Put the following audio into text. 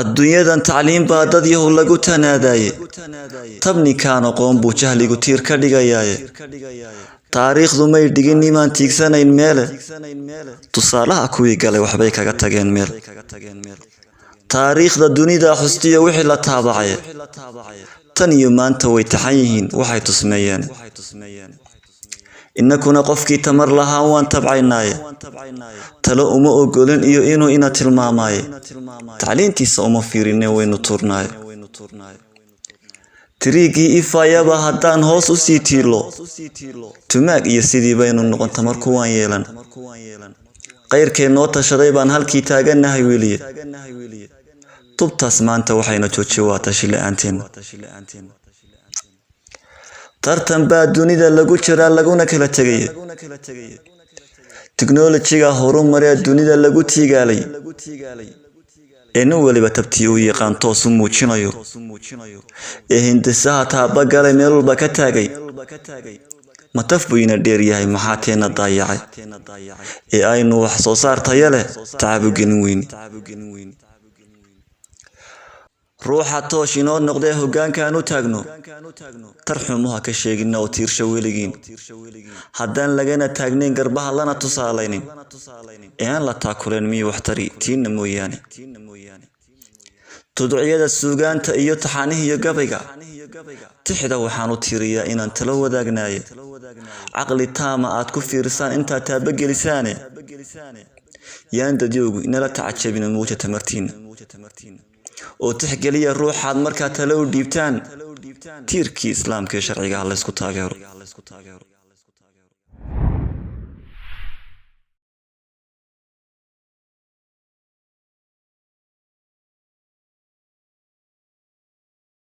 adduunyadan tacliin baa dad yahow lagu tanaadaye tabni kaan aqoon buu jahligu tiir ka dhigayaaye taariikhdu may dhigin nimaan tiigsanayn meele tusaalaha kuwii galay waxbay kaga tageen meel taariikhda dunida xustiyo wixii la taabacay tan iyo maanta way taxan yihiin waxay tusmeeyeen innakuna qofkii tamar lahaa waan tabcaynaaye talo uma ogolin iyo inuu ina tilmaamaaye tacliintiisa uma fiirine waynu turnaaye tiriigii ifayaba haddaan hoos u sii tiilo tumaag iyo sidii baynu noqon tamar kuwaan yeelan qayrkee noo tashaday baan halkii taaganahay weliye tubtaas maanta waxayna joojiye waa tashi la-aanteena tartan baa dunida lagu jiraa laguna kala tegay tiknoolajiga horumaree dunida lagu tiigaalay nin waliba tabtii uu yaqaan toos u muujinayo ee hindisaha taabagalay meel walba ka taagay mataf buu ina dheer yahay maxaa teena daayacay ee aynu wax soo saar tayo leh tacab u gelin weyni ruuxa toosh inoo noqdee hoggaankaan u taagno tarxumuha ka sheegina oo tiirsha weligiin haddaan lagana taagnayn garbaha lana tusaalaynin ee aan la taakuleen miyuu wax tari tiinna mooyaane tuducyada suugaanta iyo taxanihiyo gabayga tixda waxaan u tiiriyaa inaan talo wadaagnaaye caqli taama aad ku fiirsaan intaad taabagelisaane yaan dadyowgu inala tacajabina muuja tamartiina oo tixgeliya ruuxaad markaa talo u dhiibtaan tiirkii islaamka ee sharciga ha laysku taageero